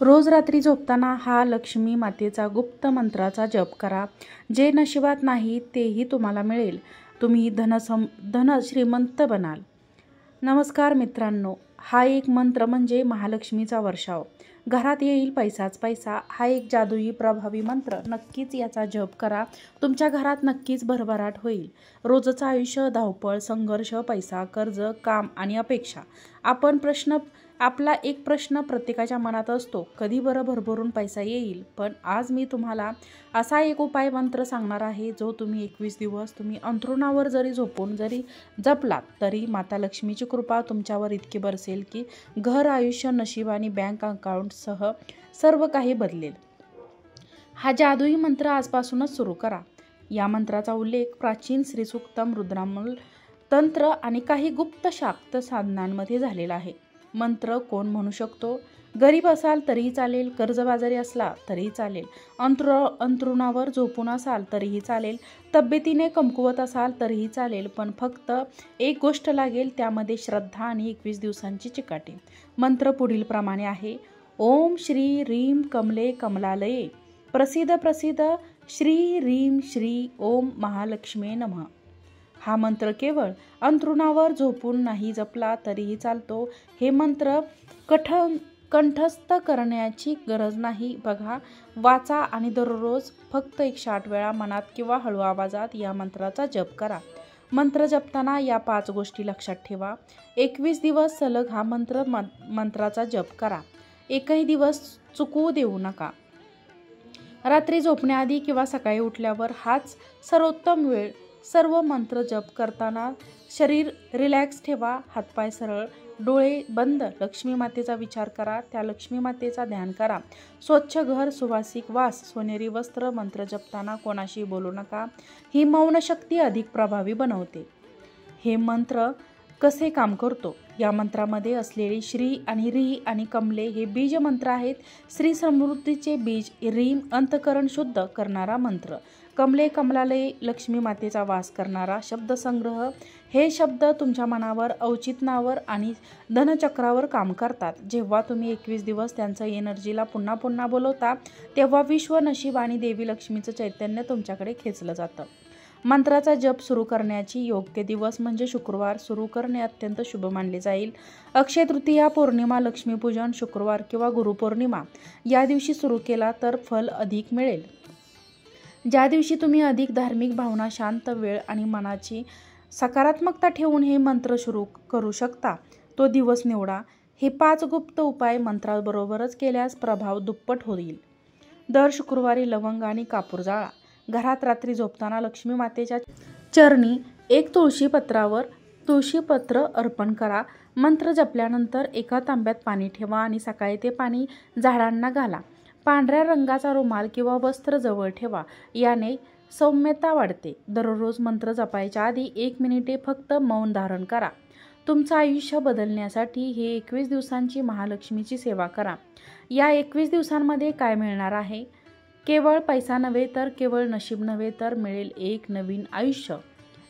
रोज रात्री झोपताना हा लक्ष्मी मातेचा गुप्त मंत्राचा जप करा. जे नशिबात नाही तेही तुम्हाला मिळेल. तुम्ही धन श्रीमंत बनाल. नमस्कार मित्रांनो, हा एक मंत्र म्हणजे महालक्ष्मीचा वर्षाव. घरात येईल पैसाच पैसा हा एक जादुई प्रभावी मंत्र. नक्कीच याचा जप करा. तुमच्या घरात नक्कीच भरभराट होईल. रोजचं आयुष्य धावपळ, संघर्ष, पैसा, कर्ज, काम आणि अपेक्षा. आपला एक प्रश्न प्रत्येकाच्या मनात असतो, कधी बरं भरभरून पैसा येईल. पण आज मी तुम्हाला असा एक उपाय मंत्र सांगणार आहे, जो तुम्ही 21 दिवस तुम्ही अंथरुणावर जरी झोपून जरी जपलात तरी माता लक्ष्मीची कृपा तुमच्यावर इतकी बरसेल की घर, आयुष्य, नशीब आणि बँक अकाउंटसह सर्व काही बदलेल. हा जादुई मंत्र आजपासूनच सुरू करा. या मंत्राचा उल्लेख प्राचीन श्रीसूक्तम, रुद्रामूल तंत्र आणि काही गुप्त शाक्त साधनांमध्ये झालेला आहे. मंत्र कोण म्हणू शकतो? गरीब असाल तरीही चालेल, कर्जबाजारी असला तरीही चालेल, अंथरुणावर झोपून असाल तरीही चालेल, तब्येतीने कमकुवत असाल तरीही चालेल, पण फक्त एक गोष्ट लागेल, त्यामध्ये श्रद्धा आणि 21 दिवसांची चिकाटी. मंत्र पुढील प्रमाणे आहे. ओम श्री रीम कमले कमलालये प्रसिद्ध प्रसिद्ध श्री रीम श्री ओम महालक्ष्मी नमः. हा मंत्र केवळ अंथरुणावर झोपून नाही जपला तरीही चालतो. हे मंत्र कंठस्थ करण्याची गरज नाही. बघा, वाचा आणि दररोज फक्त 108 वेळा मनात किंवा हळू आवाजात या मंत्राचा जप करा. मंत्र जपताना या 5 गोष्टी लक्षात ठेवा. 21 दिवस सलग हा मंत्राचा जप करा. एकही दिवस चुकवू देऊ नका. रात्री झोपण्याआधी किंवा सकाळी उठल्यावर हाच सर्वोत्तम वेळ. सर्व मंत्र जप करताना शरीर रिलॅक्स ठेवा. हातपाय सरळ, डोळे बंद. लक्ष्मी मातेचा विचार करा. त्या लक्ष्मी मातेचा ध्यान करा. स्वच्छ घर, सुवासिक वास, सोनेरी वस्त्र. मंत्र जपताना कोणाशी बोलू नका. ही मौन शक्ती अधिक प्रभावी बनवते. हे मंत्र कसे काम करतो? या मंत्रामध्ये असलेले श्री आणि री आणि कमले हे बीज मंत्र आहेत. श्री समृद्धीचे बीज, रीम अंतकरण शुद्ध करणारा मंत्र, कमले कमलालय लक्ष्मी मातेचा वास करणारा शब्दसंग्रह. हे शब्द तुमच्या मनावर, औचित्यावर आणि धनचक्रावर काम करतात. जेव्हा तुम्ही 21 दिवस त्यांचं एनर्जीला पुन्हा पुन्हा बोलवता, तेव्हा विश्व, नशीब आणि देवी लक्ष्मीचं चैतन्य तुमच्याकडे खेचलं जातं. मंत्राचा जप सुरू करण्याची योग्य दिवस म्हणजे शुक्रवार. सुरू करणे अत्यंत शुभ मानले जाईल. अक्षय तृतीया, पौर्णिमा, लक्ष्मीपूजन, शुक्रवार किंवा गुरुपौर्णिमा या दिवशी सुरू केला तर फल अधिक मिळेल. ज्या दिवशी तुम्ही अधिक धार्मिक भावना, शांत वेळ आणि मनाची सकारात्मकता ठेवून हे मंत्र सुरू करू शकता, तो दिवस निवडा. हे 5 गुप्त उपाय मंत्राबरोबरच केल्यास प्रभाव दुप्पट होईल. दर शुक्रवारी लवंग आणि कापूर जाळा. घरात रात्री झोपताना लक्ष्मी मातेच्या चरणी एक तुळशीपत्र अर्पण करा. मंत्र जपल्यानंतर एका तांब्यात पाणी ठेवा आणि सकाळी ते पाणी झाडांना घाला. पांढऱ्या रंगाचा रुमाल किंवा वस्त्र जवळ ठेवा. याने सौम्यता वाढते. दररोज मंत्र जपायच्या आधी 1 मिनिटे फक्त मौन धारण करा. तुमचं आयुष्य बदलण्यासाठी हे 21 दिवसांची महालक्ष्मीची सेवा करा. या 21 दिवसांमध्ये काय मिळणार आहे? केवळ पैसा नव्हे तर, केवळ नशीब नव्हे तर, मिळेल एक नवीन आयुष्य,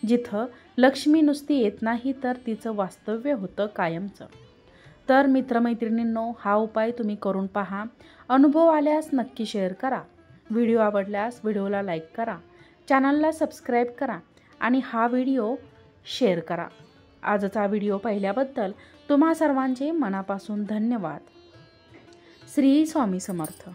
जिथं लक्ष्मी नुसती येत नाही तर तिचं वास्तव्य होतं कायमचं. तर मित्रमैत्रिणींनो, हा उपाय तुम्ही करून पहा. अनुभव आल्यास नक्की शेअर करा. व्हिडिओ आवडल्यास व्हिडिओला लाईक करा, चॅनलला सबस्क्राईब करा आणि हा व्हिडिओ शेअर करा. आजचा व्हिडिओ पाहिल्याबद्दल तुम्हा सर्वांचे मनापासून धन्यवाद. श्री स्वामी समर्थ.